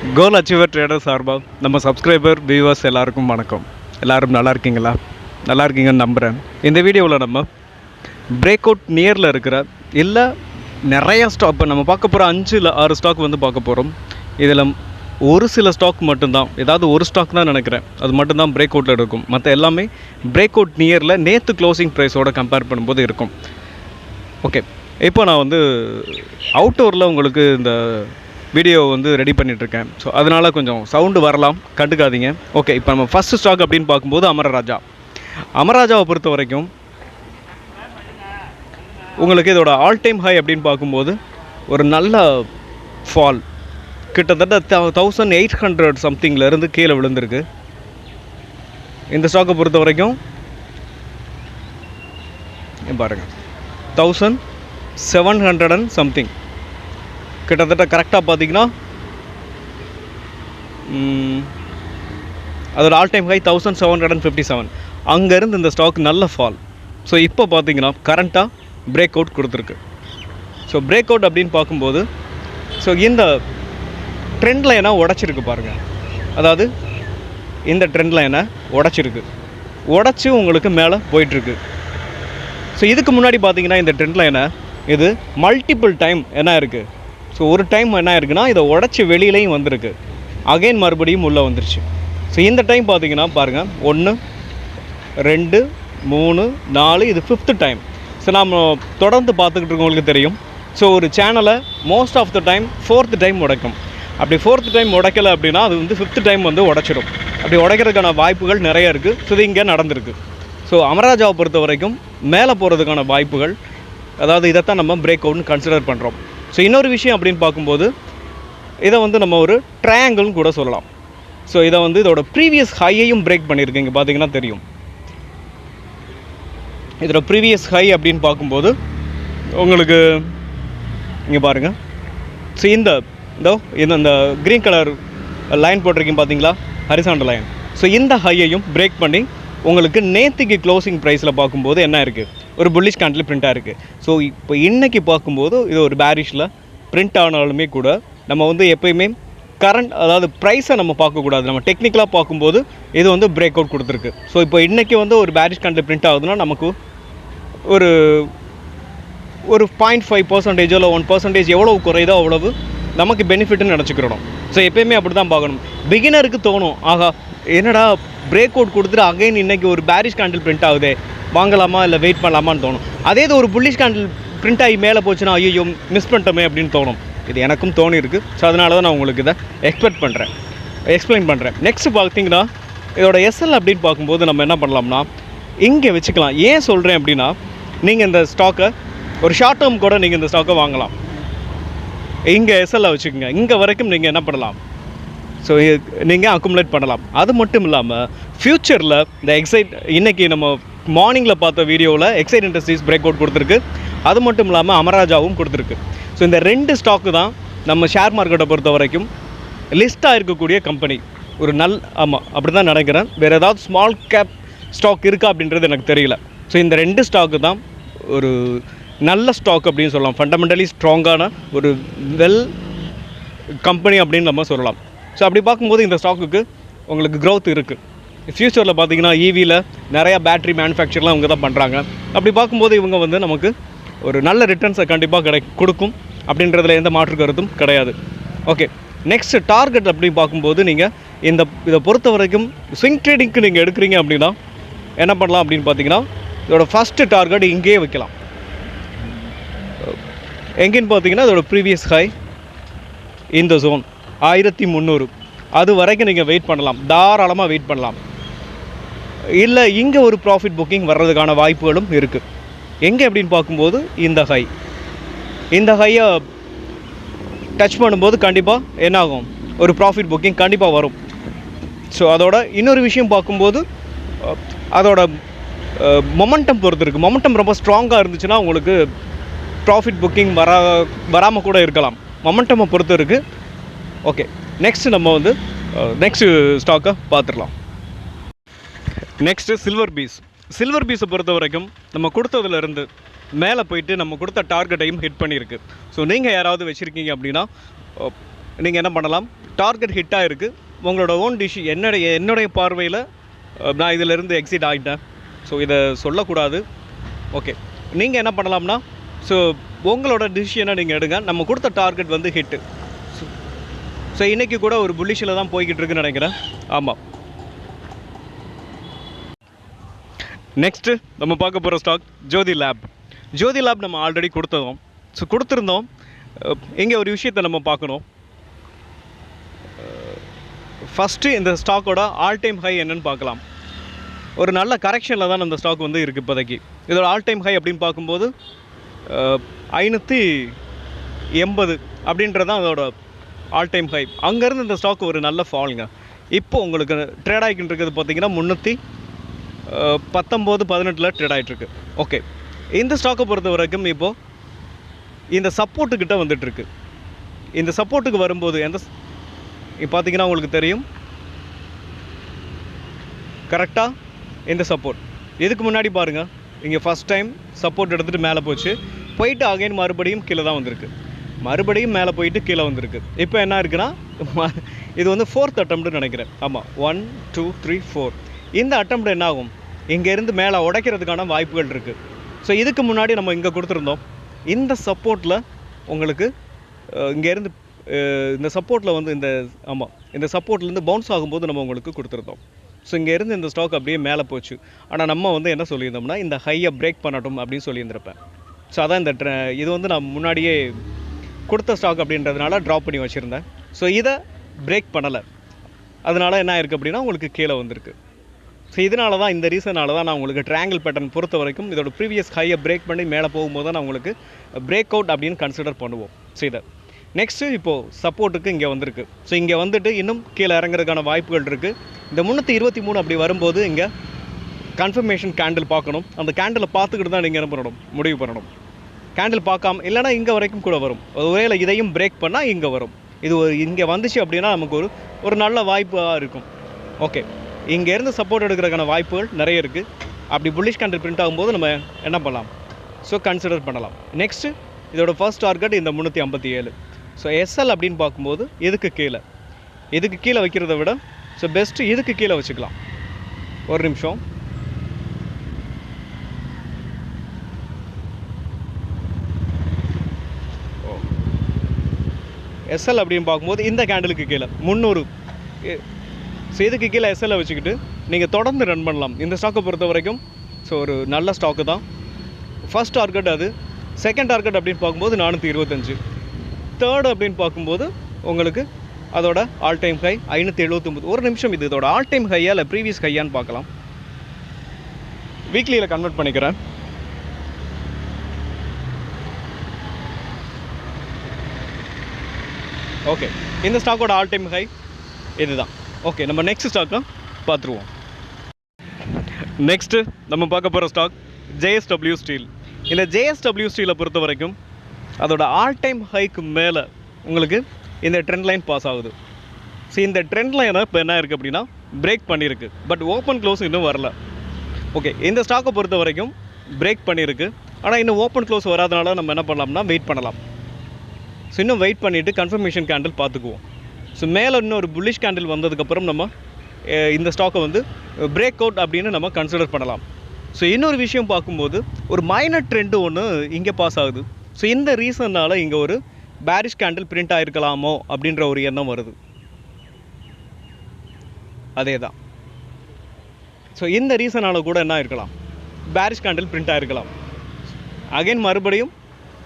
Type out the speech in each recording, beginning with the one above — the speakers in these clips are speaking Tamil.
கோல் அச்சீவர் ட்ரேடர் சார்பாக நம்ம சப்ஸ்கிரைபர் வியூவர்ஸ் எல்லாருக்கும் வணக்கம். எல்லோரும் நல்லா இருக்கீங்களா? நல்லா இருக்கீங்கன்னு நம்புகிறேன். இந்த வீடியோவில் நம்ம பிரேக் அவுட் நியரில் இருக்கிற இல்லை நிறையா ஸ்டாக், இப்போ நம்ம பார்க்க போகிற 5 இல்லை 6 ஸ்டாக் வந்து பார்க்க போகிறோம். இதில் ஒரு சில ஸ்டாக் மட்டும்தான், ஏதாவது ஒரு ஸ்டாக் தான் நினைக்கிறேன், அது மட்டும்தான் பிரேக் அவுட்டில் இருக்கும். மற்ற எல்லாமே பிரேக் அவுட் நியரில் நேற்று க்ளோசிங் ப்ரைஸோடு கம்பேர் பண்ணும்போது இருக்கும். ஓகே, இப்போ நான் வந்து அவுட்டோரில் உங்களுக்கு இந்த வீடியோ வந்து ரெடி பண்ணிகிட்ருக்கேன். ஸோ அதனால் கொஞ்சம் சவுண்டு வரலாம், கண்டுக்காதீங்க. ஓகே, இப்போ நம்ம ஃபஸ்ட்டு ஸ்டாக் அப்படின்னு பார்க்கும்போது அமரராஜாவை பொறுத்த வரைக்கும் உங்களுக்கு இதோட ஆல் டைம் ஹை அப்படின்னு பார்க்கும்போது ஒரு நல்ல ஃபால், கிட்டத்தட்ட 1800 சம்திங்லேருந்து கீழே விழுந்திருக்கு. இந்த ஸ்டாக்கை பொறுத்த வரைக்கும் பாருங்கள் 1700 and சம்திங், கிட்டத்தட்ட கரெக்டாக பார்த்தீங்கன்னா அதோட ஆல் டைம் ஹை 1757. அங்கேருந்து இந்த ஸ்டாக் நல்ல ஃபால். ஸோ இப்போ பார்த்தீங்கன்னா கரண்ட்டாக பிரேக் அவுட் கொடுத்துருக்கு. ஸோ பிரேக் அவுட் அப்படின்னு பார்க்கும்போது ஸோ இந்த ட்ரெண்ட் லைனை உடச்சிருக்கு பாருங்கள். அதாவது இந்த ட்ரெண்ட் லைனை உடச்சி உங்களுக்கு மேலே போயிட்டுருக்கு. ஸோ இதுக்கு முன்னாடி பார்த்தீங்கன்னா இந்த ட்ரெண்ட் லைனை இது மல்டிபிள் டைம் என்ன இருக்குது. ஸோ ஒரு டைம் என்ன இருக்குன்னா இதை உடச்சி வெளியிலையும் வந்திருக்கு, அகைன் மறுபடியும் உள்ளே வந்துருச்சு. ஸோ இந்த டைம் பார்த்தீங்கன்னா பாருங்கள் 1 2 3 4, இது 5th டைம். ஸோ நம்ம தொடர்ந்து பார்த்துக்கிட்டு இருக்கவங்களுக்கு தெரியும். ஸோ ஒரு சேனலை most of the time 4th time உடைக்கும். அப்படி 4th டைம் உடைக்கலை அப்படின்னா அது வந்து 5th டைம் வந்து உடைச்சிடும். அப்படி உடைக்கிறதுக்கான வாய்ப்புகள் நிறைய இருக்குது. ஸோ இது இங்கே நடந்திருக்கு. ஸோ அமரராஜாவை பொறுத்த வரைக்கும் மேலே போகிறதுக்கான வாய்ப்புகள், அதாவது இதைத்தான் நம்ம பிரேக் அவுட்னு கன்சிடர் பண்ணுறோம். ஸோ இன்னொரு விஷயம் அப்படின்னு பார்க்கும்போது இதை வந்து நம்ம ஒரு ட்ரையாங்கிள்னு கூட சொல்லலாம். ஸோ இதை வந்து இதோட ப்ரீவியஸ் ஹையையும் பிரேக் பண்ணியிருக்கு. இங்கே பார்த்தீங்கன்னா தெரியும், இதோட ப்ரீவியஸ் ஹை அப்படின்னு பார்க்கும்போது உங்களுக்கு இங்கே பாருங்கள். ஸோ இந்த க்ரீன் கலர் லைன் போட்டிருக்கீங்க பார்த்தீங்களா, ஹரிசாண்டல் லைன். ஸோ இந்த ஹையையும் பிரேக் பண்ணி உங்களுக்கு நேற்றுக்கு க்ளோசிங் ப்ரைஸில் பார்க்கும்போது என்ன இருக்குது, ஒரு புல்லிஷ் கேண்டில் பிரிண்ட்டாக இருக்குது. ஸோ இப்போ இன்றைக்கி பார்க்கும்போது இது ஒரு பேரிஷில் பிரிண்ட் ஆனாலுமே கூட நம்ம வந்து எப்போயுமே கரண்ட், அதாவது ப்ரைஸை நம்ம பார்க்கக்கூடாது. நம்ம டெக்னிக்கலாக பார்க்கும்போது இது வந்து பிரேக் அவுட் கொடுத்துருக்கு. ஸோ இப்போ இன்றைக்கி வந்து ஒரு பேரிஷ் கேண்டில் பிரிண்ட் ஆகுதுன்னா நமக்கு ஒரு 0.5% இல்லை 1% எவ்வளவு குறையுதோ அவ்வளவு நமக்கு பெனிஃபிட்னு நினச்சிக்கிறோம். ஸோ எப்போயுமே அப்படி தான் பார்க்கணும். பிகினருக்கு தோணும், ஆகா என்னடா பிரேக் அவுட் கொடுத்துட்டு அகைன் இன்றைக்கி ஒரு பேரிஷ் கேண்டில் பிரிண்ட் ஆகுது, வாங்கலாமா இல்லை வெயிட் பண்ணலாமான்னு தோணும். அதே இது ஒரு புல்லிஷ் கேண்டில் பிரிண்ட் ஆகி மேலே போச்சுன்னா ஐயோ மிஸ் பண்ணிட்டோமே அப்படின்னு தோணும். இது எனக்கும் தோணியிருக்கு. ஸோ அதனால தான் நான் உங்களுக்கு இதை எக்ஸ்பிளைன் பண்ணுறேன். நெக்ஸ்ட் பார்த்தீங்கன்னா இதோட எஸ்எல் அப்படின்னு பார்க்கும்போது நம்ம என்ன பண்ணலாம்னா இங்கே வச்சுக்கலாம். ஏன் சொல்கிறேன் அப்படின்னா, நீங்கள் இந்த ஸ்டாக்கை ஒரு ஷார்ட் டேர்ம் கூட நீங்கள் இந்த ஸ்டாக்கை வாங்கலாம். இங்கே எஸ்எல்ல வச்சுக்கோங்க. இங்கே வரைக்கும் நீங்கள் என்ன பண்ணலாம், ஸோ நீங்கள் அக்குமுலேட் பண்ணலாம். அது மட்டும் இல்லாமல் ஃப்யூச்சரில் இந்த இன்றைக்கி நம்ம மார்னிங்கில் பார்த்த வீடியோவில் எக்ஸைட் இண்டஸ்ட்ரீஸ் பிரேக் அவுட் கொடுத்துருக்கு. அது மட்டும் இல்லாமல் அமராஜாவும் கொடுத்துருக்கு. ஸோ இந்த 2 ஸ்டாக்கு தான் நம்ம ஷேர் மார்க்கெட்டை பொறுத்த வரைக்கும் லிஸ்ட்டாக இருக்கக்கூடிய கம்பெனி. ஆமாம் அப்படி தான் நினைக்கிறேன். வேறு ஏதாவது ஸ்மால் கேப் ஸ்டாக் இருக்கா அப்படின்றது எனக்கு தெரியல. ஸோ இந்த 2 ஸ்டாக்கு தான் ஒரு நல்ல ஸ்டாக் அப்படின்னு சொல்லலாம். ஃபண்டமெண்டலி ஸ்ட்ராங்கான ஒரு வெல் கம்பெனி அப்படின்னு நம்ம சொல்லலாம். ஸோ அப்படி பார்க்கும்போது இந்த ஸ்டாக்குக்கு உங்களுக்கு க்ரோத் இருக்குது. ஃப்யூச்சரில் பார்த்தீங்கன்னா ஈவியில் நிறையா பேட்ரி மேனுஃபேக்சர்லாம் இவங்க தான் பண்ணுறாங்க. அப்படி பார்க்கும்போது இவங்க வந்து நமக்கு ஒரு நல்ல ரிட்டர்ன்ஸை கண்டிப்பாக கொடுக்கும் அப்படின்றதுல எந்த மாற்று கருத்தும் கிடையாது. ஓகே, நெக்ஸ்ட் டார்கெட் அப்படி பார்க்கும்போது நீங்கள் இதை பொறுத்த வரைக்கும் ஸ்விங் ட்ரேடிங்க்கு நீங்கள் எடுக்கிறீங்க அப்படின்னா என்ன பண்ணலாம் அப்படின்னு பார்த்தீங்கன்னா இதோட ஃபஸ்ட்டு டார்கெட் இங்கேயே வைக்கலாம். எங்கேன்னு பார்த்தீங்கன்னா இதோட ப்ரீவியஸ் ஹை இந்த ஜோன் 1300, அது வரைக்கும் நீங்கள் வெயிட் பண்ணலாம், தாராளமாக வெயிட் பண்ணலாம். இல்லை இங்கே ஒரு ப்ராஃபிட் புக்கிங் வர்றதுக்கான வாய்ப்புகளும் இருக்குது. எங்கே அப்படின்னு பார்க்கும்போது இந்த ஹையை டச் பண்ணும்போது கண்டிப்பாக என்னாகும், ஒரு ப்ராஃபிட் புக்கிங் கண்டிப்பாக வரும். ஸோ அதோட இன்னொரு விஷயம் பார்க்கும்போது அதோட மொமெண்டம் பொறுத்து இருக்குது. மொமெண்டம் ரொம்ப ஸ்ட்ராங்காக இருந்துச்சுன்னா உங்களுக்கு ப்ராஃபிட் புக்கிங் வராமல் கூட இருக்கலாம். மொமெண்டமை பொறுத்து இருக்குது. ஓகே, நெக்ஸ்ட்டு நம்ம வந்து நெக்ஸ்ட்டு ஸ்டாக்கை பார்த்துடலாம். நெக்ஸ்ட்டு சில்வர் பீஸை பொறுத்த வரைக்கும் நம்ம கொடுத்ததுலேருந்து மேலே போயிட்டு நம்ம கொடுத்த டார்கெட்டையும் ஹிட் பண்ணியிருக்கு. ஸோ நீங்கள் யாராவது வச்சுருக்கீங்க அப்படின்னா நீங்கள் என்ன பண்ணலாம், டார்கெட் ஹிட்டாக இருக்குது. உங்களோட ஓன் டிஷ் என்னுடைய பார்வையில் நான் இதிலேருந்து எக்ஸிட் ஆகிட்டேன். ஸோ இதை சொல்லக்கூடாது. ஓகே, நீங்கள் என்ன பண்ணலாம்னா, ஸோ உங்களோட டிசிஷனை நீங்கள் எடுங்க. நம்ம கொடுத்த டார்கெட் வந்து ஹிட்டு. ஸோ இன்றைக்கி கூட ஒரு புல்லிஷில் தான் போய்கிட்டு இருக்குன்னு நினைக்கிறேன். ஆமாம். நெக்ஸ்ட்டு நம்ம பார்க்க போகிற ஸ்டாக் ஜோதி லேப். ஜோதி லேப் நம்ம ஆல்ரெடி கொடுத்துருந்தோம். இங்கே ஒரு விஷயத்தை நம்ம பார்க்கணும். ஃபஸ்ட்டு இந்த ஸ்டாக்கோட ஆல் டைம் ஹை என்னன்னு பார்க்கலாம். ஒரு நல்ல கரெக்ஷனில் தான் அந்த ஸ்டாக் வந்து இருக்குது இப்போதைக்கு. இதோட ஆல் டைம் ஹை அப்படின்னு பார்க்கும்போது 580 அப்படின்றது தான் அதோட ஆல் டைம் ஹை. அங்கேருந்து இந்த ஸ்டாக் ஒரு நல்ல ஃபாலுங்க. இப்போது உங்களுக்கு ட்ரேட் ஆகிக்கிட்டு இருக்கிறது பார்த்திங்கன்னா 319-18 ட்ரேட் ஆகிட்டுருக்கு. ஓகே, இந்த ஸ்டாக்கை பொறுத்த வரைக்கும் இப்போது இந்த சப்போர்ட்டுக்கிட்ட வந்துட்டுருக்கு. இந்த சப்போர்ட்டுக்கு வரும்போது இப்போ பார்த்திங்கன்னா உங்களுக்கு தெரியும் கரெக்டாக இந்த சப்போர்ட். இதுக்கு முன்னாடி பாருங்கள், இங்கே ஃபஸ்ட் டைம் சப்போர்ட் எடுத்துகிட்டு மேலே போயிட்டு அகைன் மறுபடியும் கீழே தான் வந்திருக்கு. மறுபடியும் மேலே போயிட்டு கீழே வந்திருக்கு. இப்போ என்ன இருக்குன்னா, இது வந்து 4th அட்டம்ப்ட்னு நினைக்கிறேன். ஆமாம், 1 2 3 4. இந்த அட்டம்ப்ட் என்ன ஆகும், இங்கேருந்து மேலே உடைக்கிறதுக்கான வாய்ப்புகள் இருக்குது. ஸோ இதுக்கு முன்னாடி நம்ம இங்கே கொடுத்துருந்தோம். இந்த சப்போர்ட்டில் உங்களுக்கு இங்கேருந்து இந்த சப்போர்ட்டில் வந்து இந்த சப்போர்ட்லேருந்து பவுன்ஸ் ஆகும்போது நம்ம உங்களுக்கு கொடுத்துருந்தோம். ஸோ இங்கேருந்து இந்த ஸ்டாக் அப்படியே மேலே போச்சு. ஆனால் நம்ம வந்து என்ன சொல்லியிருந்தோம்னா, இந்த ஹையை பிரேக் பண்ணட்டும் அப்படின்னு சொல்லியிருந்திருப்பேன். ஸோ அதான் இது வந்து நான் முன்னாடியே கொடுத்த ஸ்டாக் அப்படின்றதுனால ட்ராப் பண்ணி வச்சுருந்தேன். ஸோ இதை பிரேக் பண்ணலை. அதனால் என்ன ஆயிருக்கு அப்படின்னா உங்களுக்கு கீழே வந்திருக்கு. ஸோ இதனால தான், இந்த ரீசனால தான் நான் உங்களுக்கு ட்ரையாங்கிள் பேட்டர்ன் பொறுத்த வரைக்கும் இதோட ப்ரீவியஸ் ஹையை பிரேக் பண்ணி மேலே போகும்போது தான் நான் உங்களுக்கு பிரேக் அவுட் அப்படின்னு கன்சிடர் பண்ணுவோம். ஸோ இதை நெக்ஸ்ட்டு இப்போது சப்போர்ட்டுக்கு இங்கே வந்திருக்கு. ஸோ இங்கே வந்துட்டு இன்னும் கீழே இறங்குறதுக்கான வாய்ப்புகள் இருக்குது. இந்த 323 அப்படி வரும்போது இங்கே கன்ஃபர்மேஷன் கேண்டில் பார்க்கணும். அந்த கேண்டிலை பார்த்துக்கிட்டு தான் நீங்கள் என்ன பண்ணணும், முடிவு பண்ணணும். கேண்டில் பார்க்காம இல்லைனா இங்கே வரைக்கும் கூட வரும். ஒருவேளை இதையும் பிரேக் பண்ணால் இங்கே வரும். இது இங்கே வந்துச்சு அப்படின்னா நமக்கு ஒரு நல்ல வாய்ப்பாக இருக்கும். ஓகே, இங்கேருந்து சப்போர்ட் எடுக்கிறதுக்கான வாய்ப்புகள் நிறைய இருக்குது. அப்படி புல்லிஷ் கேண்டில் பிரிண்ட் ஆகும்போது நம்ம என்ன பண்ணலாம், ஸோ கன்சிடர் பண்ணலாம். நெக்ஸ்ட்டு இதோட ஃபர்ஸ்ட் டார்கெட் இந்த 357. ஸோ எஸ்எல் அப்படின்னு பார்க்கும்போது இதுக்கு கீழே வைக்கிறத விட ஸோ பெஸ்ட்டு இதுக்கு கீழே வச்சுக்கலாம். ஒரு நிமிஷம். எஸ்எல் அப்படின்னு பார்க்கும்போது இந்த கேண்டலுக்கு கீழே 300. ஸோ இதுக்கு கீழே எஸ்எல்லை வச்சுக்கிட்டு நீங்கள் தொடர்ந்து ரன் பண்ணலாம். இந்த ஸ்டாக்கை பொறுத்த வரைக்கும் ஸோ ஒரு நல்ல ஸ்டாக்கு தான். ஃபர்ஸ்ட் டார்கெட் அது. செகண்ட் டார்கெட் அப்படின்னு பார்க்கும்போது 425. தேர்டு அப்படின்னு பார்க்கும்போது உங்களுக்கு அதோட ஆல் டைம் ஹை 579. ஒரு நிமிஷம், இது இதோட ஆல் டைம் ஹையா இல்லை ப்ரீவியஸ் ஹையான்னு பார்க்கலாம். வீக்லியில் கன்வெர்ட் பண்ணிக்கிறேன். ஓகே, இந்த ஸ்டாக்கோட ஆல் டைம் ஹை இதுதான். ஓகே, நம்ம நெக்ஸ்ட் ஸ்டாக்கை பார்த்துருவோம். நெக்ஸ்ட்டு நம்ம பார்க்க போகிற ஸ்டாக் JSW ஸ்டீல். இந்த JSW ஸ்டீலை பொறுத்த வரைக்கும் அதோட ஆல் டைம் ஹைக்கு மேலே உங்களுக்கு இந்த ட்ரெண்ட் லைன் பாஸ் ஆகுது. ஸோ இந்த ட்ரெண்ட் லைனை இப்போ என்ன இருக்குது அப்படின்னா பிரேக் பண்ணியிருக்கு. பட் ஓப்பன் க்ளோஸ் இன்னும் வரல. ஓகே, இந்த ஸ்டாக்கை பொறுத்த வரைக்கும் பிரேக் பண்ணியிருக்கு. ஆனால் இன்னும் ஓப்பன் க்ளோஸ் வராதனால நம்ம என்ன பண்ணலாம்னா வெயிட் பண்ணலாம். ஸோ இன்னும் வெயிட் பண்ணிவிட்டு கன்ஃபர்மேஷன் கேண்டில் பார்த்துக்குவோம். ஸோ மேலே இன்னும் ஒரு புல்லிஷ் கேண்டில் வந்ததுக்கப்புறம் நம்ம இந்த ஸ்டாக்கை வந்து பிரேக் அவுட் அப்படின்னு நம்ம கன்சிடர் பண்ணலாம். ஸோ இன்னொரு விஷயம் பார்க்கும்போது ஒரு மைனர் ட்ரெண்டு ஒன்று இங்கே பாஸ் ஆகுது. ஸோ இந்த ரீசன்னால் இங்கே ஒரு பேரிஷ் கேண்டில் பிரிண்ட் ஆகிருக்கலாமோ அப்படின்ற ஒரு எண்ணம் வருது. அதே தான். ஸோ இந்த ரீசனால் கூட என்ன இருக்கலாம், பேரிஷ் கேண்டில் பிரிண்ட் ஆகிருக்கலாம். அகைன் மறுபடியும்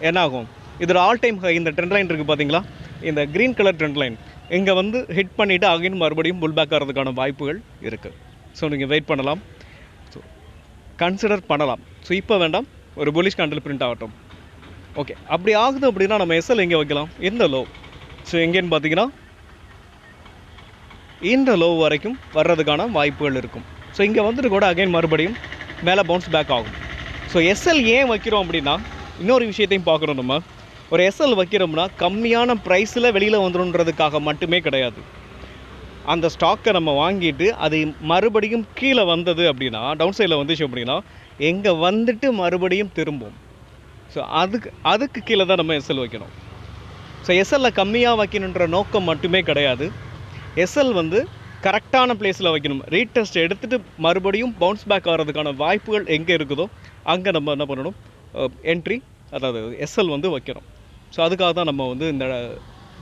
என்ன ஆகும், இதோட ஆல் டைம் ஹை இந்த ட்ரெண்ட் லைன் இருக்குது பார்த்தீங்களா, இந்த க்ரீன் கலர் ட்ரெண்ட் லைன் இங்கே வந்து ஹிட் பண்ணிவிட்டு அகைன் மறுபடியும் புல் பேக் ஆகிறதுக்கான வாய்ப்புகள் இருக்குது. ஸோ நீங்கள் வெயிட் பண்ணலாம், ஸோ கன்சிடர் பண்ணலாம். ஸோ இப்போ வேண்டாம், ஒரு புல்லிஷ் கேண்டில் பிரிண்ட் ஆகட்டும். ஓகே, அப்படி ஆகுது அப்படின்னா நம்ம எஸ்எல் எங்கே வைக்கலாம், இந்த லோ. ஸோ எங்கேன்னு பார்த்தீங்கன்னா இந்த லோ வரைக்கும் வர்றதுக்கான வாய்ப்புகள் இருக்கும். ஸோ இங்கே வந்துட்டு கூட அகைன் மறுபடியும் மேலே பவுன்ஸ் பேக் ஆகும். ஸோ எஸ்எல் ஏன் வைக்கிறோம் அப்படின்னா இன்னொரு விஷயத்தையும் பார்க்குறோம். நம்ம ஒரு எஸ்எல் வைக்கிறோம்னா கம்மியான ப்ரைஸில் வெளியில் வந்துடும்ன்றதுக்காக மட்டுமே கிடையாது. அந்த ஸ்டாக்கை நம்ம வாங்கிட்டு அது மறுபடியும் கீழே வந்தது அப்படின்னா, டவுன் சைடில் வந்துச்சு அப்படின்னா எங்கே வந்துட்டு மறுபடியும் திரும்பும். ஸோ அதுக்கு கீழே தான் நம்ம எஸ்எல் வைக்கணும். ஸோ எஸ்எல்ல கம்மியாக வைக்கணுன்ற நோக்கம் மட்டுமே கிடையாது. எஸ்எல் வந்து கரெக்டான பிளேஸில் வைக்கணும். ரீடெஸ்ட் எடுத்துகிட்டு மறுபடியும் பவுன்ஸ் பேக் ஆகிறதுக்கான வாய்ப்புகள் எங்கே இருக்குதோ அங்கே நம்ம என்ன பண்ணணும், என்ட்ரி அதாவது எஸ்எல் வந்து வைக்கணும். ஸோ அதுக்காக தான் நம்ம வந்து இந்த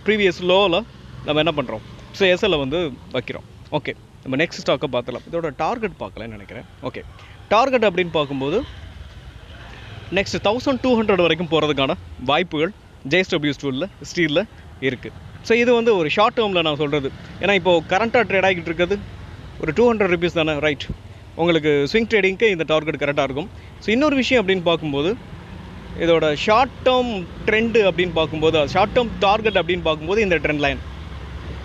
ப்ரீவியஸ் லோவில் நம்ம என்ன பண்ணுறோம், ஸோ எஸ்எல்லை வந்து வைக்கிறோம். ஓகே, நம்ம நெக்ஸ்ட் ஸ்டாக்கை பார்த்துலாம். இதோட டார்கெட் பார்க்கலான்னு நினைக்கிறேன். ஓகே, டார்கெட் அப்படின்னு பார்க்கும்போது நெக்ஸ்ட் 1200 வரைக்கும் போகிறதுக்கான வாய்ப்புகள் ஜேஎஸ்டபிள்யூ ஸ்டீலில் இருக்குது. ஸோ இது வந்து ஒரு ஷார்ட் டேர்மில் நான் சொல்கிறது. ஏன்னா இப்போது கரண்ட்டாக ட்ரேட் ஆகிட்டு இருக்கிறது ஒரு 200 ருபீஸ் தானே, ரைட்? உங்களுக்கு ஸ்விங் ட்ரேடிங்க்கு இந்த டார்கெட் கரெக்டாக இருக்கும். ஸோ இன்னொரு விஷயம் அப்படின்னு பார்க்கும்போது இதோட ஷார்ட் டேர்ம் ட்ரெண்டு அப்படின்னு பார்க்கும்போது, ஷார்ட் டேர்ம் டார்கெட் அப்படின்னு பார்க்கும்போது இந்த ட்ரெண்ட் லைன்.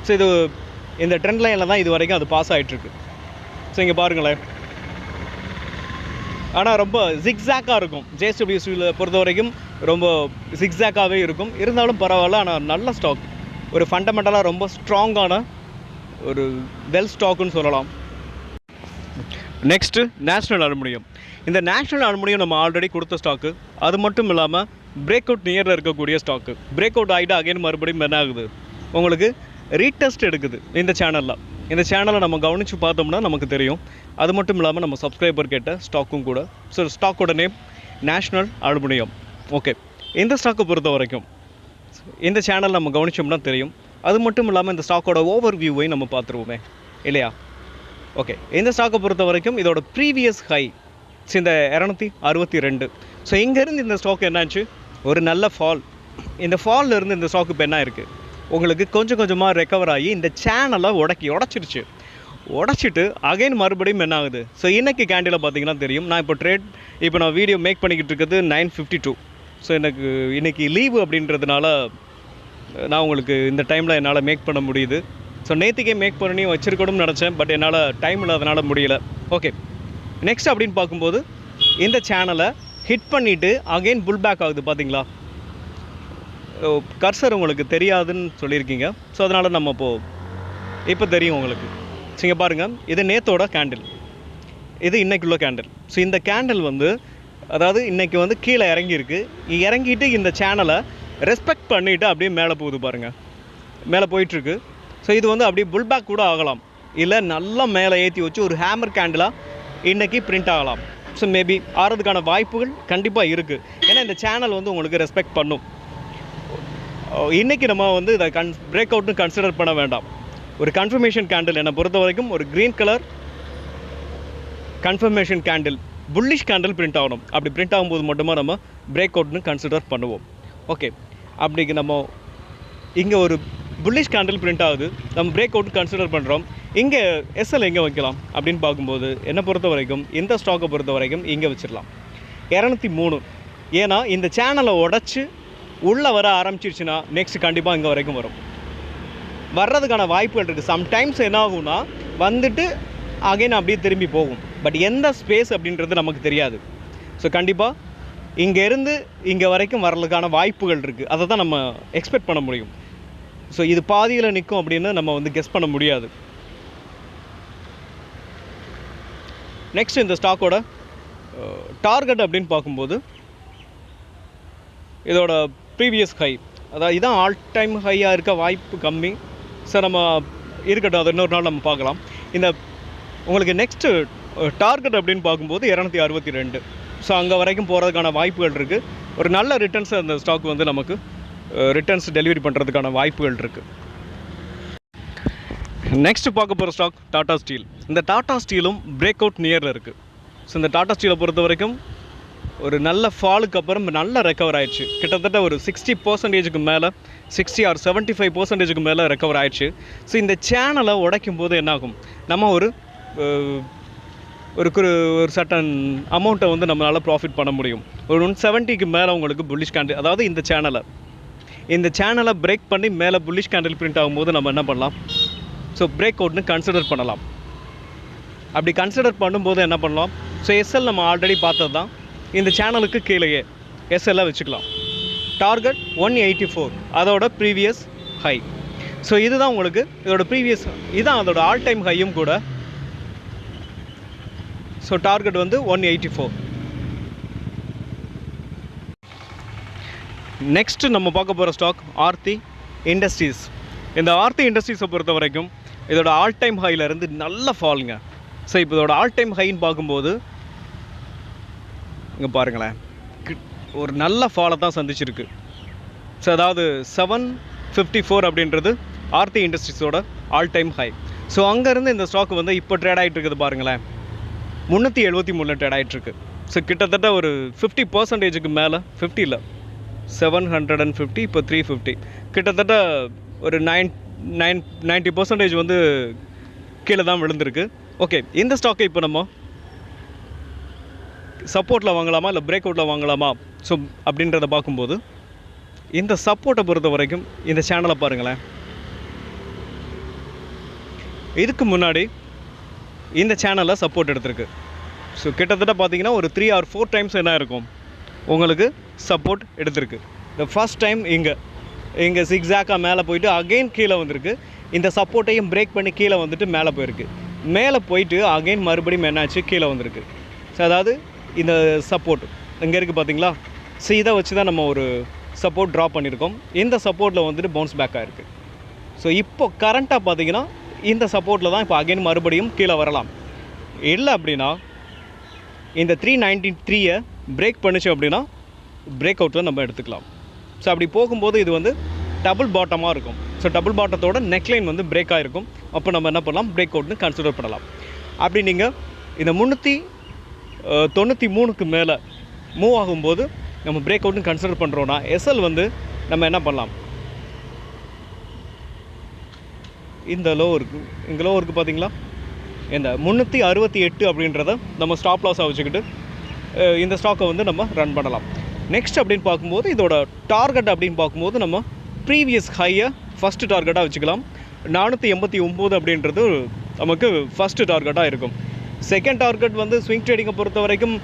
ஸோ இது இந்த ட்ரெண்ட் லைனில் தான் இது வரைக்கும் அது பாஸ் ஆகிட்டுருக்கு. ஸோ இங்கே பாருங்களேன், ஆனால் ரொம்ப ஜிக்ஸாக்காக இருக்கும். ஜேஎஸ்டபிள்யூ பொறுத்த வரைக்கும் ரொம்ப ஜிக்ஸாக்காகவே இருக்கும். இருந்தாலும் பரவாயில்ல, ஆனால் நல்ல ஸ்டாக், ஒரு ஃபண்டமெண்டலாக ரொம்ப ஸ்ட்ராங்கான ஒரு வெல் ஸ்டாக்குன்னு சொல்லலாம். Next national aluminium. இந்த நேஷ்னல் அலுமினியம் நம்ம ஆல்ரெடி கொடுத்த ஸ்டாக்கு. அது மட்டும் இல்லாமல் பிரேக் அவுட் நியரில் இருக்கக்கூடிய ஸ்டாக்கு. பிரேக் அவுட் ஆகிட்டு அகைன் மறுபடியும் என்ன ஆகுது, உங்களுக்கு ரீடெஸ்ட் எடுக்குது இந்த சேனலில். இந்த சேனலை நம்ம கவனித்து பார்த்தோம்னா நமக்கு தெரியும். அது மட்டும் இல்லாமல் நம்ம சப்ஸ்கிரைபர் கேட்ட ஸ்டாக்கும் கூட. ஸோ ஸ்டாக்கோட நேம் நேஷ்னல் அலுமினியம். ஓகே, இந்த ஸ்டாக்கை பொறுத்த வரைக்கும் இந்த சேனல் நம்ம கவனித்தோம்னா தெரியும். அது மட்டும் இல்லாமல் இந்த ஸ்டாக்கோட ஓவர் வியூவை நம்ம பார்த்துருவோமே இல்லையா? ஓகே, இந்த ஸ்டாக்கை பொறுத்த வரைக்கும் இதோட ப்ரீவியஸ் ஹை இந்த 262. ஸோ இங்கேருந்து இந்த ஸ்டாக் என்னாச்சு, ஒரு நல்ல ஃபால். இந்த ஃபாலில் இருந்து இந்த ஸ்டாக்கு இப்போ என்ன இருக்குது, உங்களுக்கு கொஞ்சம் கொஞ்சமாக ரெக்கவர் ஆகி இந்த சேனலை உடச்சிருச்சு. உடச்சிட்டு அகைன் மறுபடியும் என்ன ஆகுது. ஸோ இன்றைக்கி கேண்டில் பார்த்தீங்கன்னா தெரியும். நான் இப்போ நான் வீடியோ மேக் பண்ணிக்கிட்டு இருக்கிறது 9:52. ஸோ எனக்கு இன்றைக்கி லீவு அப்படின்றதுனால நான் உங்களுக்கு இந்த டைமில் என்னால் மேக் பண்ண முடியுது. ஸோ நேற்றுக்கே மேக் பண்ணி வச்சுருக்கணும்னு நினச்சேன், பட் என்னால் டைம் இல்லாதனால முடியல. ஓகே, நெக்ஸ்ட் அப்படின்னு பார்க்கும்போது இந்த சேனலை ஹிட் பண்ணிவிட்டு அகெயின் புல் பேக் ஆகுது. பார்த்தீங்களா, கர்சர் உங்களுக்கு தெரியாதுன்னு சொல்லியிருக்கீங்க. ஸோ அதனால் நம்ம இப்போ தெரியும் உங்களுக்கு. ஸோ இங்கே பாருங்கள், இது நேத்தோட கேண்டில், இது இன்றைக்குள்ள கேண்டில். ஸோ இந்த கேண்டில் வந்து அதாவது இன்றைக்கி வந்து கீழே இறங்கியிருக்கு. இறங்கிட்டு இந்த சேனலை ரெஸ்பெக்ட் பண்ணிவிட்டு அப்படியே மேலே போகுது பாருங்கள், மேலே போயிட்டுருக்கு. ஸோ இது வந்து அப்படியே புல் பேக் கூட ஆகலாம், இல்லை நல்லா மேலே ஏற்றி வச்சு ஒரு ஹேமர் கேண்டிலாக இன்றைக்கி பிரிண்ட் ஆகலாம். ஸோ மேபி ஆகிறதுக்கான வாய்ப்புகள் கண்டிப்பாக இருக்குது. ஏன்னா இந்த சேனல் வந்து உங்களுக்கு ரெஸ்பெக்ட் பண்ணும். இன்றைக்கி நம்ம வந்து இதை பிரேக் அவுட்னு கன்சிடர் பண்ண வேண்டாம். ஒரு கன்ஃபர்மேஷன் கேண்டில் என்னை பொறுத்த வரைக்கும் ஒரு green colour confirmation candle, bullish candle print ஆகணும். அப்படி பிரிண்ட் ஆகும்போது மட்டுமா நம்ம பிரேக் அவுட்னு கன்சிடர் பண்ணுவோம். ஓகே, அப்படிக்கு நம்ம இங்கே ஒரு புல்லிஷ் கேண்டில் பிரிண்ட் ஆகுது, நம்ம பிரேக் அவுட் கன்சிடர் பண்ணுறோம். இங்கே எஸ்எல் எங்கே வைக்கலாம் அப்படின்னு பார்க்கும்போது என்னை பொறுத்த வரைக்கும் இந்த ஸ்டாக்கை பொறுத்த வரைக்கும் இங்கே வச்சிடலாம் 203. ஏன்னா இந்த சேனலை உடச்சி உள்ளே வர ஆரம்பிச்சிருச்சுன்னா நெக்ஸ்ட் கண்டிப்பாக இங்கே வரைக்கும் வர்றதுக்கான வாய்ப்புகள் இருக்குது. சம்டைம்ஸ் என்ன ஆகும்னா வந்துட்டு அகைன் அப்படியே திரும்பி போகும். பட் எந்த ஸ்பேஸ் அப்படின்றது நமக்கு தெரியாது. ஸோ கண்டிப்பாக இங்கேருந்து இங்கே வரைக்கும் வர்றதுக்கான வாய்ப்புகள் இருக்குது. அதை தான் நம்ம எக்ஸ்பெக்ட் பண்ண முடியும். ஸோ இது பாதியில் நிற்கும் அப்படின்னு நம்ம வந்து கெஸ் பண்ண முடியாது. நெக்ஸ்ட் இந்த ஸ்டாக்கோட டார்கெட் அப்படின்னு பார்க்கும்போது இதோட ப்ரீவியஸ் ஹை, அதாவது இதான் ஆல் டைம் ஹையாக இருக்க வாய்ப்பு கம்மி. சார் நம்ம இருக்கட்டும், அது இன்னொரு நாள் நம்ம பார்க்கலாம். இந்த உங்களுக்கு நெக்ஸ்ட்டு டார்கெட் அப்படின்னு பார்க்கும்போது 262. ஸோ அங்கே வரைக்கும் போகிறதுக்கான வாய்ப்புகள் இருக்குது. ஒரு நல்ல ரிட்டர்ன்ஸ் அந்த ஸ்டாக் வந்து நமக்கு ரிட்டர்ன்ஸ் டெலிவரி பண்ணுறதுக்கான வாய்ப்புகள் இருக்குது. நெக்ஸ்ட் பார்க்க போகிற ஸ்டாக் டாடா ஸ்டீல். இந்த டாடா ஸ்டீலும் பிரேக் அவுட் நியரில் இருக்குது. ஸோ இந்த டாடா ஸ்டீலை பொறுத்த வரைக்கும் ஒரு நல்ல ஃபாலுக்கு அப்புறம் நல்ல ரெக்கவர் ஆயிடுச்சு. கிட்டத்தட்ட ஒரு 60% மேலே, 60 or 75% மேலே ரெக்கவர் ஆயிடுச்சு. ஸோ இந்த சேனலை உடைக்கும் போது என்னாகும், நம்ம ஒரு சர்டன் அமௌண்ட்டை வந்து நம்மளால் ப்ராஃபிட் பண்ண முடியும். ஒரு 170 மேலே உங்களுக்கு புல்லிஷ் கேண்டில், அதாவது இந்த சேனலை பிரேக் பண்ணி மேலே புல்லிஷ் கேண்டில் பிரிண்ட் ஆகும்போது நம்ம என்ன பண்ணலாம், ஸோ பிரேக் அவுட்னு கன்சிடர் பண்ணலாம். அப்படி கன்சிடர் பண்ணும்போது என்ன பண்ணலாம், ஸோ எஸ்எல் நம்ம ஆல்ரெடி பார்த்தது தான். இந்த சேனலுக்கு கீழேயே எஸ்எல்லாம் வச்சுக்கலாம். டார்கெட் 184, அதோட ப்ரீவியஸ் ஹை. ஸோ இதுதான் உங்களுக்கு இதோட ப்ரீவியஸ், இதுதான் அதோட ஆல் டைம் ஹையும் கூட. ஸோ டார்கெட் வந்து 184. நெக்ஸ்ட்டு நம்ம பார்க்க போகிற ஸ்டாக் ஆர்த்தி இண்டஸ்ட்ரீஸ். இந்த ஆர்த்தி இண்டஸ்ட்ரீஸை பொறுத்த வரைக்கும் இதோட ஆல் டைம் ஹையிலேருந்து நல்ல ஃபாலுங்க. ஸோ இப்போ இதோட ஆல் டைம் ஹைன்னு பார்க்கும்போது இங்கே பாருங்களேன், ஒரு நல்ல ஃபாலை தான் சந்திச்சிருக்கு. ஸோ அதாவது 754 அப்படின்றது ஆர்த்தி இண்டஸ்ட்ரீஸோட ஆல் டைம் ஹை. ஸோ அங்கேருந்து இந்த ஸ்டாக் வந்து இப்போ ட்ரேட் ஆகிட்டு இருக்குது பாருங்களேன், 373 ட்ரேட் ஆகிட்டுருக்கு. ஸோ கிட்டத்தட்ட ஒரு 50% மேலே, 50 இல்லை 750, இப்போ 350, கிட்டத்தட்ட ஒரு 90% வந்து கீழே தான் விழுந்திருக்கு. ஓகே, இந்த ஸ்டாக்கை இப்போ நம்ம சப்போர்ட்டில் வாங்கலாமா இல்லை பிரேக் அவுட்டில் வாங்கலாமா ஸோ அப்படின்றத பார்க்கும்போது இந்த சப்போர்ட்டை பொறுத்த வரைக்கும் இந்த சேனலை பாருங்களேன். இதுக்கு முன்னாடி இந்த சேனலில் சப்போர்ட் எடுத்திருக்கு. ஸோ கிட்டத்தட்ட பார்த்தீங்கன்னா ஒரு 3 or 4 டைம்ஸ் என்ன இருக்கும் உங்களுக்கு சப்போர்ட் எடுத்திருக்கு. இந்த ஃபஸ்ட் டைம் இங்கே சிக்ஸாக்காக மேலே போயிட்டு அகெயின் கீழே வந்திருக்கு. இந்த சப்போர்ட்டையும் பிரேக் பண்ணி கீழே வந்துட்டு மேலே போயிருக்கு. மேலே போயிட்டு அகெயின் மறுபடியும் என்னாச்சு, கீழே வந்திருக்கு. ஸோ அதாவது இந்த சப்போர்ட் இங்கே இருக்குது பார்த்தீங்களா. ஸோ இதை வச்சு தான் நம்ம ஒரு சப்போர்ட் ட்ரா பண்ணியிருக்கோம். இந்த சப்போர்ட்டில் வந்துட்டு பவுன்ஸ் பேக் ஆகிருக்கு. ஸோ இப்போ கரண்ட்டாக பார்த்தீங்கன்னா இந்த சப்போர்ட்டில் தான் இப்போ அகெயின் மறுபடியும் கீழே வரலாம். இல்லை அப்படின்னா இந்த 393 பிரேக் பண்ணிச்சு அப்படின்னா பிரேக் அவுட்டில் நம்ம எடுத்துக்கலாம். ஸோ அப்படி போகும்போது இது வந்து டபுள் பாட்டமாக இருக்கும். ஸோ டபுள் பாட்டத்தோட நெக்லைன் வந்து பிரேக் ஆகிருக்கும். அப்போ நம்ம என்ன பண்ணலாம், பிரேக் அவுட்னு கன்சிடர் பண்ணலாம். அப்படி நீங்கள் இந்த 393க்கு மேலே மூவ் ஆகும்போது நம்ம பிரேக் அவுட்னு கன்சிடர் பண்ணுறோன்னா எஸ்எல் வந்து நம்ம என்ன பண்ணலாம், இந்த லோ இருக்குது, இங்கே லோ இருக்குது பார்த்தீங்களா, இந்த 368 அப்படின்றத நம்ம ஸ்டாப் லாஸாக வச்சுக்கிட்டு இந்த ஸ்டாக்கை வந்து நம்ம ரன் பண்ணலாம். நெக்ஸ்ட் அப்படின்னு பார்க்கும்போது இதோட டார்கெட் அப்படின்னு பார்க்கும்போது நம்ம ப்ரீவியஸ் ஹையை ஃபஸ்ட்டு டார்கெட்டாக வச்சுக்கலாம். 489 அப்படின்றது நமக்கு ஃபஸ்ட்டு டார்கெட்டாக இருக்கும். செகண்ட் டார்கெட் வந்து ஸ்விங் ட்ரேடிங்கை பொறுத்த வரைக்கும்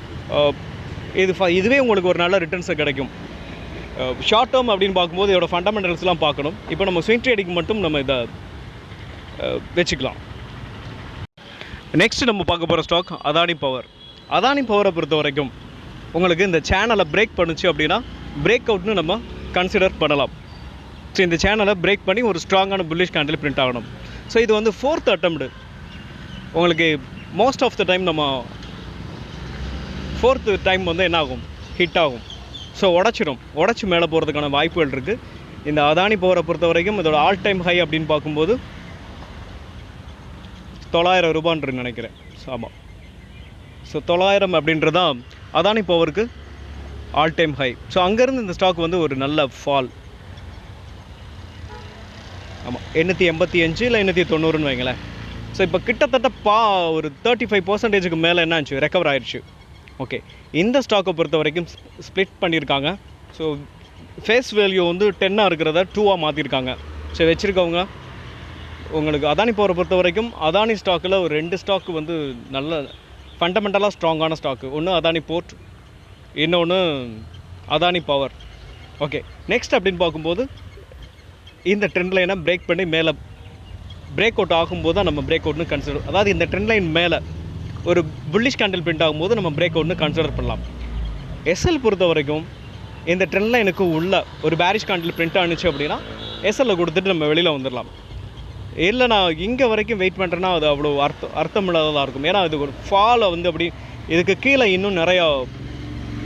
இதுவே உங்களுக்கு ஒரு நல்ல ரிட்டர்ன்ஸை கிடைக்கும். ஷார்ட் டேர்ம் அப்படின்னு பார்க்கும்போது இதோட ஃபண்டமெண்டல்ஸ்லாம் பார்க்கணும். இப்போ நம்ம ஸ்விங் ட்ரேடிங் மட்டும் நம்ம இதை வச்சுக்கலாம். நெக்ஸ்ட் நம்ம பார்க்க போகிற ஸ்டாக் அதானி பவர். அதானி பவரை பொறுத்த வரைக்கும் உங்களுக்கு இந்த சேனலை பிரேக் பண்ணுச்சு அப்படின்னா பிரேக் அவுட்னு நம்ம கன்சிடர் பண்ணலாம். ஸோ இந்த சேனலை பிரேக் பண்ணி ஒரு ஸ்ட்ராங்கான புல்லிஷ் கேண்டில் பிரிண்ட் ஆகணும். ஸோ இது வந்து 4th அட்டெம்ப்ட். உங்களுக்கு மோஸ்ட் ஆஃப் த டைம் நம்ம 4th டைம் வந்து என்ன ஆகும், ஹிட் ஆகும். ஸோ உடச்சி மேலே போகிறதுக்கான வாய்ப்புகள் இருக்குது. இந்த அதானி பவரை பொறுத்த வரைக்கும் இதோட ஆல் டைம் ஹை அப்படின்னு பார்க்கும்போது 900 ரூபான்னு நினைக்கிறேன். ஆமாம், ஸோ 900 அப்படின்றது தான் அதானி பவருக்கு ஆல் டைம் ஹை. ஸோ அங்கேருந்து இந்த ஸ்டாக் வந்து ஒரு நல்ல ஃபால். ஆமாம், 885 இல்லை 890ன்னு வைங்களேன். ஸோ இப்போ கிட்டத்தட்ட ஒரு 35% மேலே என்ன ஆச்சு, ரெக்கவர் ஆயிடுச்சு. ஓகே, இந்த ஸ்டாக்கை பொறுத்த வரைக்கும் ஸ்ப்ளிட் பண்ணியிருக்காங்க. ஸோ ஃபேஸ் வேல்யூ வந்து 10 இருக்கிறத 2 மாற்றிருக்காங்க. ஸோ வச்சுருக்கவங்க உங்களுக்கு அதானி பவரை பொறுத்த வரைக்கும் அதானி ஸ்டாக்கில் ஒரு 2 ஸ்டாக்கு வந்து நல்ல ஃபண்டமெண்டலாக ஸ்ட்ராங்கான ஸ்டாக்கு. ஒன்று அதானி போர்ட், இன்னொன்று அதானி பவர். ஓகே, நெக்ஸ்ட் அப்படின்னு பார்க்கும்போது இந்த ட்ரெண்ட் லைனை பிரேக் பண்ணி மேலே பிரேக் அவுட் ஆகும்போது தான் நம்ம பிரேக் அவுட்னு கன்சிடர், அதாவது இந்த ட்ரெண்ட் லைன் மேலே ஒரு புல்லிஷ் கேண்டில் பிரிண்ட் ஆகும்போது நம்ம பிரேக் அவுட்னு கன்சிடர் பண்ணலாம். எஸ்எல் பொறுத்த வரைக்கும் இந்த ட்ரெண்ட் லைனுக்கு உள்ள ஒரு பேரிஷ் கேண்டில் பிரிண்ட் ஆனிச்சு அப்படின்னா எஸ்எல்ல கொடுத்துட்டு நம்ம வெளியில் வந்துடலாம். இல்லை நான் இங்கே வரைக்கும் வெயிட் பண்ணுறேன்னா அது அவ்வளோ அர்த்தம் இல்லாததாக இருக்கும். ஏன்னா இது ஒரு ஃபாலை வந்து அப்படி இதுக்கு கீழே இன்னும் நிறையா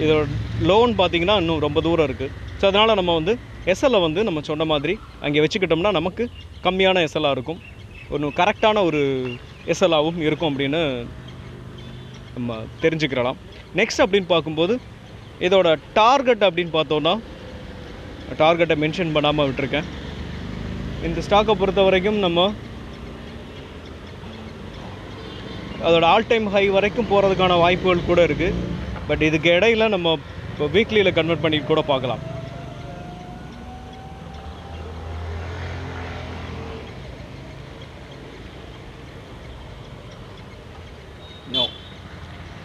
இதோட லோன் பார்த்திங்கன்னா இன்னும் ரொம்ப தூரம் இருக்குது. ஸோ அதனால் நம்ம வந்து எஸ்எல்லை வந்து நம்ம சொன்ன மாதிரி அங்கே வச்சுக்கிட்டோம்னா நமக்கு கம்மியான எஸ்எல்லாக இருக்கும், ஒன்று கரெக்டான ஒரு எஸ்எல்லாகவும் இருக்கும் அப்படின்னு நம்ம தெரிஞ்சுக்கிறலாம். நெக்ஸ்ட் அப்படின்னு பார்க்கும்போது இதோட டார்கெட் அப்படின்னு பார்த்தோன்னா டார்கெட்டை மென்ஷன் பண்ணாமல் விட்டுருக்கேன். இந்த ஸ்டாக்கை பொறுத்த வரைக்கும் நம்ம அதோட ஆல் டைம் ஹை வரைக்கும் போகிறதுக்கான வாய்ப்புகள் கூட இருக்குது. பட் இதுக்கு இடையில் நம்ம இப்போ வீக்லியில் கன்வெர்ட் பண்ணி கூட பார்க்கலாம்.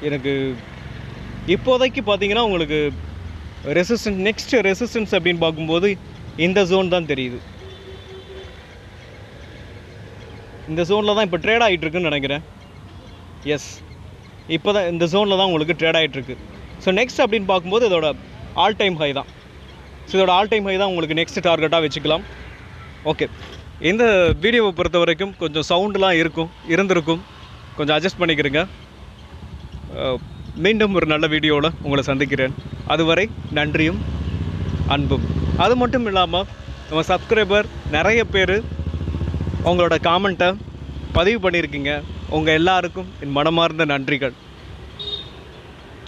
எனக்கு இப்போதைக்கு பார்த்தீங்கன்னா உங்களுக்கு நெக்ஸ்ட் ரெசிஸ்டன்ஸ் அப்படின்னு பார்க்கும்போது இந்த ஜோன் தான் தெரியுது. இந்த ஜோனில் தான் இப்போ ட்ரேட் ஆகிட்டுருக்குன்னு நினைக்கிறேன். எஸ், இப்போ தான் இந்த ஜோனில் தான் உங்களுக்கு ட்ரேட் ஆகிட்டுருக்கு. ஸோ நெக்ஸ்ட் அப்படின்னு பார்க்கும்போது இதோட ஆல் டைம் ஹை தான். ஸோ இதோட ஆல் டைம் ஹை தான் உங்களுக்கு நெக்ஸ்ட் டார்கெட்டாக வச்சுக்கலாம். ஓகே, இந்த வீடியோவை பொறுத்த வரைக்கும் கொஞ்சம் சவுண்டெலாம் இருந்திருக்கும், கொஞ்சம் அட்ஜஸ்ட் பண்ணிக்கிறேங்க. மீண்டும் ஒரு நல்ல வீடியோவில் உங்களை சந்திக்கிறேன். அதுவரை நன்றியும் அன்பும். அது மட்டும் இல்லாமல் நம்ம சப்ஸ்கிரைபர் நிறைய பேர் உங்களோட காமெண்ட்டை பதிவு பண்ணியிருக்கீங்க. உங்கள் எல்லாருக்கும் என் மனமார்ந்த நன்றிகள்.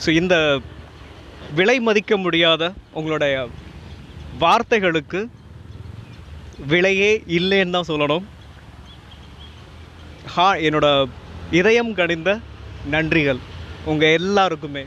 ஸோ இந்த விலை மதிக்க முடியாத உங்களுடைய வார்த்தைகளுக்கு விலையே இல்லைன்னு தான் சொல்லணும். என்னோட இதயம் கனிந்த நன்றிகள் உங்கள் எல்லாருக்குமே.